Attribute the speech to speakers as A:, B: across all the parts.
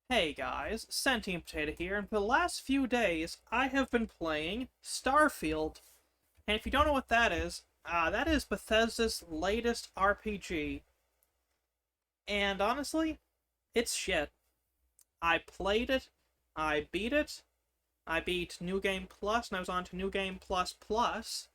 A: Hey guys, Sentient Potato here, and for the last few days, I have been playing Starfield. And if you don't know what that is Bethesda's latest RPG. And honestly, it's shit. I played it, I beat it, I beat New Game Plus, and I was on to New Game Plus Plus.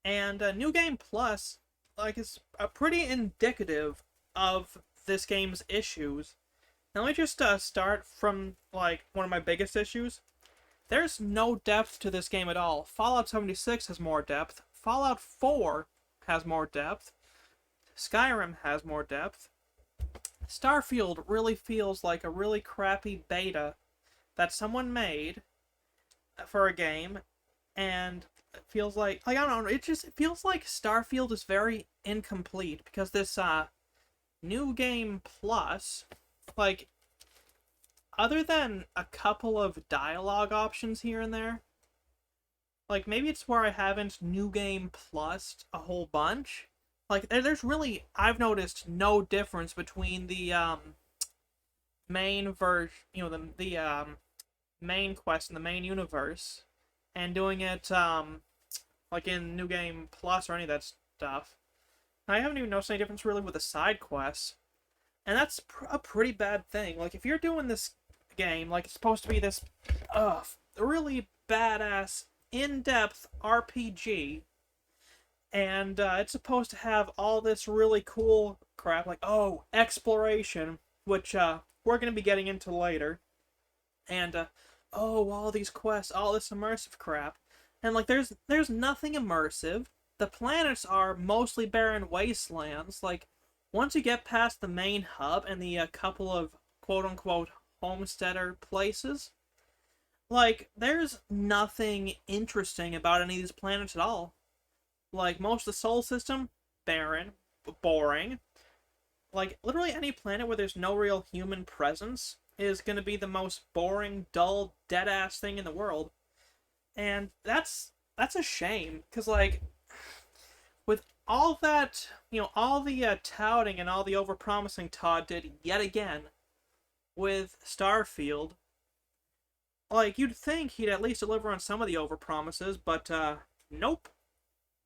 A: And New Game Plus, is pretty indicative of this game's issues. Now let me just start from, one of my biggest issues. There's no depth to this game at all. Fallout 76 has more depth. Fallout 4 has more depth. Skyrim has more depth. Starfield really feels like a really crappy beta that someone made for a game, and it feels like I don't know, it feels like Starfield is very incomplete because this new game plus, like, other than a couple of dialogue options here and there, like maybe it's where I haven't New Game Plus a whole bunch. Like there's really, I've noticed no difference between the main version, the main quest in the main universe, and doing it like in New Game Plus or any of that stuff. I haven't even noticed any difference really with the side quests, and that's a pretty bad thing. Like if you're doing this game like it's supposed to be this really badass in-depth RPG, and it's supposed to have all this really cool crap like, oh, exploration, which we're going to be getting into later, and oh, all these quests, all this immersive crap, and like there's nothing immersive. The planets are mostly barren wastelands. Like once you get past the main hub and the couple of quote-unquote homesteader places, like there's nothing interesting about any of these planets at all. Like most of the solar system, barren, boring. Like literally any planet where there's no real human presence is going to be the most boring, dull, dead ass thing in the world. And that's a shame, because like with all that, all the touting and all the overpromising Todd did yet again with Starfield, like you'd think he'd at least deliver on some of the overpromises, but nope.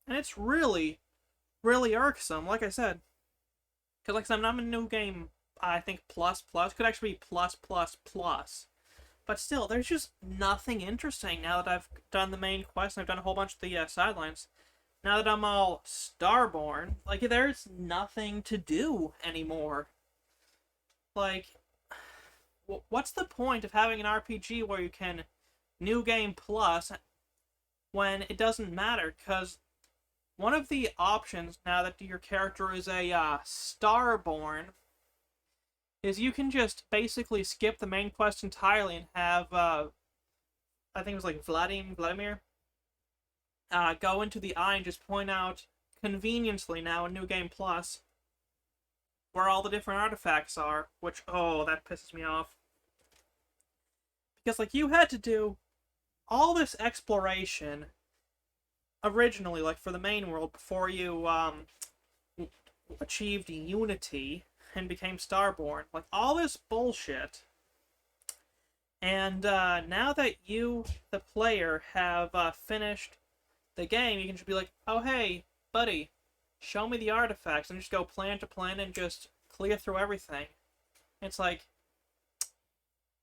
A: And it's really, really irksome. Like I said, because like I said, I'm in a new game. I think plus plus could actually be plus plus plus, but still, there's just nothing interesting now that I've done the main quest and I've done a whole bunch of the sidelines. Now that I'm all Starborn, like there's nothing to do anymore. Like what's the point of having an RPG where you can New Game Plus when it doesn't matter? Because one of the options, now that your character is a Starborn, is you can just basically skip the main quest entirely and have, I think it was like Vladimir, go into the eye and just point out, conveniently now in New Game Plus, where all the different artifacts are, which, oh, that pisses me off. Because, like, you had to do all this exploration originally, like, for the main world before you, achieved Unity and became Starborn. Like, all this bullshit. And, now that you, the player, have, finished the game, you can just be like, oh, hey, buddy, show me the artifacts, and just go plan to plan and just clear through everything. It's like,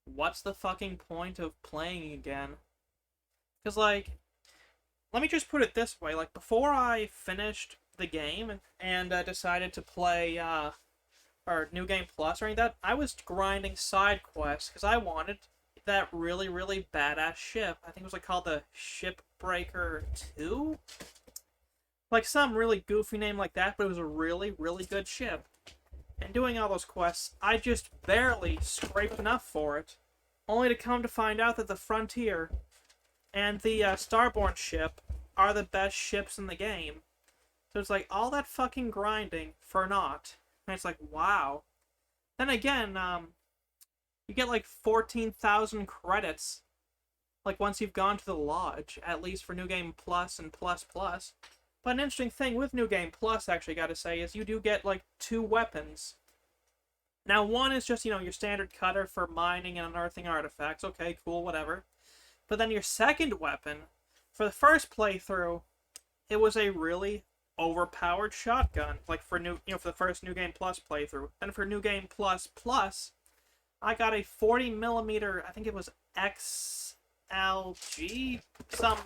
A: what's the fucking point of playing again? Because, like, let me just put it this way. Like, before I finished the game and decided to play, or New Game Plus or anything like that, I was grinding side quests because I wanted that really, really badass ship. I think it was, like, called the Shipbreaker 2? Like, some really goofy name like that, but it was a really, really good ship. And doing all those quests, I just barely scraped enough for it, only to come to find out that the Frontier and the Starborn ship are the best ships in the game. So it's like, all that fucking grinding for naught. And it's like, wow. Then again, you get like 14,000 credits, like once you've gone to the lodge, at least for New Game Plus and Plus Plus. But an interesting thing with New Game Plus, actually, gotta say, is you do get, like, 2 weapons. Now, one is just, your standard cutter for mining and unearthing artifacts. Okay, cool, whatever. But then your second weapon, for the first playthrough, it was a really overpowered shotgun. Like for for the first New Game Plus playthrough. Then for New Game Plus Plus, I got a 40 millimeter, I think it was XLG, some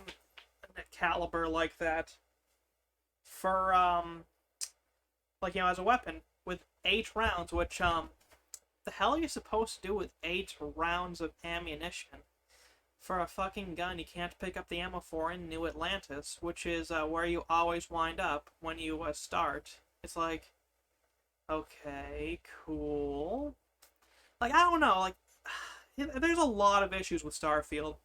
A: caliber like that, for as a weapon with 8 rounds. Which the hell are you supposed to do with 8 rounds of ammunition for a fucking gun you can't pick up the ammo for in New Atlantis, which is where you always wind up when you start? It's like, okay, cool. Like, I don't know, like, there's a lot of issues with Starfield.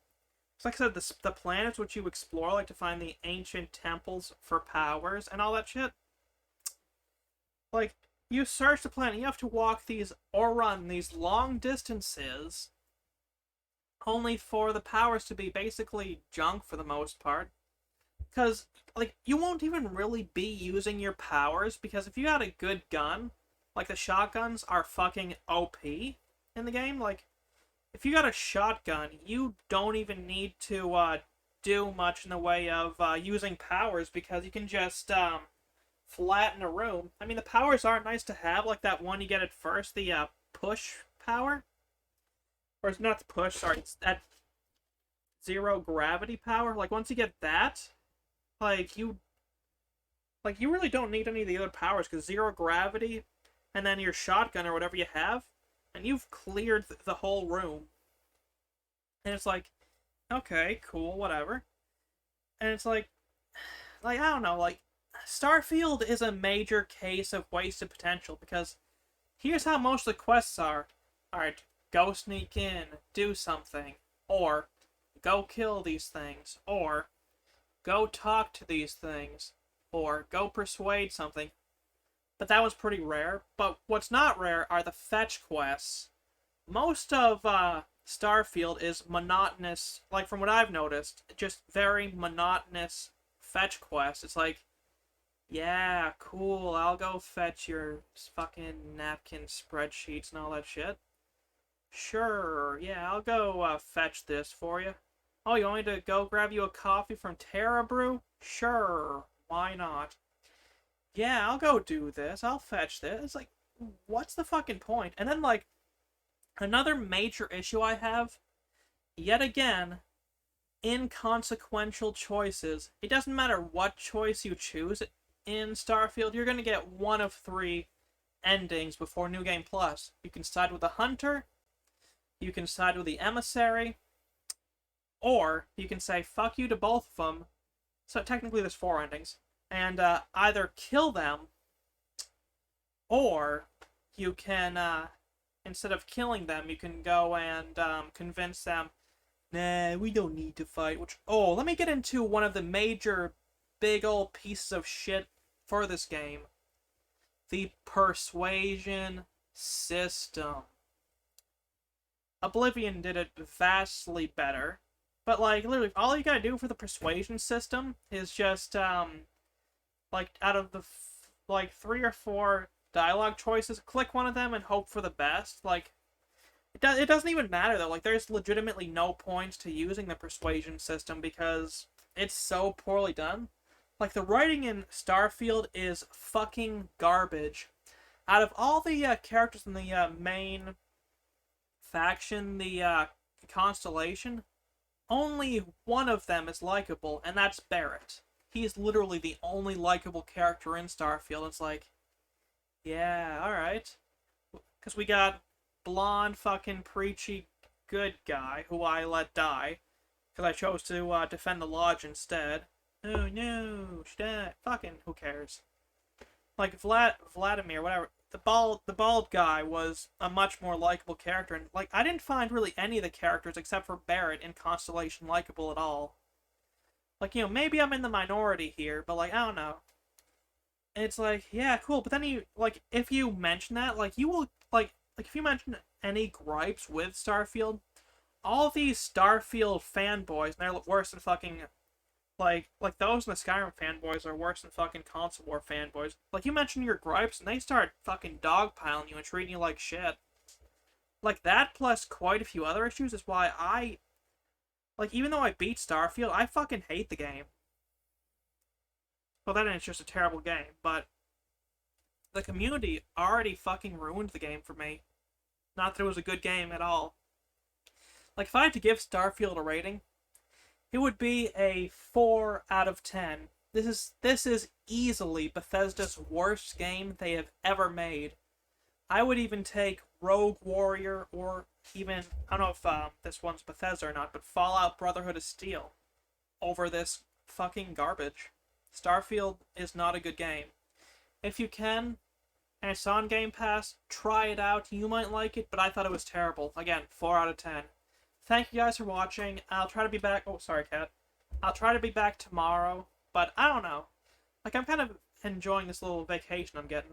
A: It's like I said, the planets which you explore, like to find the ancient temples for powers and all that shit. Like, you search the planet, you have to walk these or run these long distances only for the powers to be basically junk for the most part. Because, like, you won't even really be using your powers, because if you had a good gun, like the shotguns are fucking OP in the game. Like, if you got a shotgun, you don't even need to do much in the way of using powers, because you can just flatten a room. I mean, the powers aren't nice to have, like that one you get at first, the push power. Or it's not the push, sorry, it's that zero gravity power. Like, once you get that, you really don't need any of the other powers, because zero gravity, and then your shotgun or whatever you have, and you've cleared the whole room. And it's like, okay, cool, whatever. And it's like, I don't know, like, Starfield is a major case of wasted potential, because here's how most of the quests are. Alright, go sneak in, do something, or go kill these things, or go talk to these things, or go persuade something. But that was pretty rare. But what's not rare are the fetch quests. Most of Starfield is monotonous, like from what I've noticed, just very monotonous fetch quests. It's like, yeah, cool, I'll go fetch your fucking napkin spreadsheets and all that shit. Sure, yeah, I'll go fetch this for you. Oh, you want me to go grab you a coffee from Terra Brew? Sure, why not? Yeah, I'll go do this. I'll fetch this. It's like, what's the fucking point? And then, like, another major issue I have, yet again, inconsequential choices. It doesn't matter what choice you choose in Starfield, you're going to get one of 3 endings before New Game Plus. You can side with the Hunter, you can side with the Emissary, or you can say fuck you to both of them. So technically there's 4 endings. And either kill them, or you can, instead of killing them, you can go and convince them, nah, we don't need to fight. Which, oh, let me get into one of the major big old pieces of shit for this game. The persuasion system. Oblivion did it vastly better. But, like, literally, all you gotta do for the persuasion system is just, like, out of the, 3 or 4 dialogue choices, click one of them and hope for the best. Like, it doesn't even matter, though. Like, there's legitimately no points to using the persuasion system, because it's so poorly done. Like, the writing in Starfield is fucking garbage. Out of all the characters in the main faction, the Constellation, only one of them is likable, and that's Barrett. He is literally the only likable character in Starfield. It's like, yeah, alright. Because we got blonde, fucking preachy good guy, who I let die, because I chose to defend the lodge instead. Oh no, she died. Fucking, who cares? Like, Vladimir, whatever. The bald guy was a much more likable character, and, like, I didn't find really any of the characters except for Barrett in Constellation likable at all. Like, maybe I'm in the minority here, but, like, I don't know. And it's like, yeah, cool, but then if you mention that, like, you will, like, if you mention any gripes with Starfield, all these Starfield fanboys, and they're worse than fucking Like those in the Skyrim fanboys are worse than fucking console war fanboys. Like, you mentioned your gripes, and they start fucking dogpiling you and treating you like shit. Like, that plus quite a few other issues is why even though I beat Starfield, I fucking hate the game. Well, then it's just a terrible game, but the community already fucking ruined the game for me. Not that it was a good game at all. Like, if I had to give Starfield a rating, it would be a 4 out of 10. This is easily Bethesda's worst game they have ever made. I would even take Rogue Warrior, or even, I don't know if this one's Bethesda or not, but Fallout Brotherhood of Steel over this fucking garbage. Starfield is not a good game. If you can, and it's on Game Pass, try it out. You might like it, but I thought it was terrible. Again, 4 out of 10. Thank you guys for watching. I'll try to be back. Oh, sorry, cat. I'll try to be back tomorrow, but I don't know. Like, I'm kind of enjoying this little vacation I'm getting.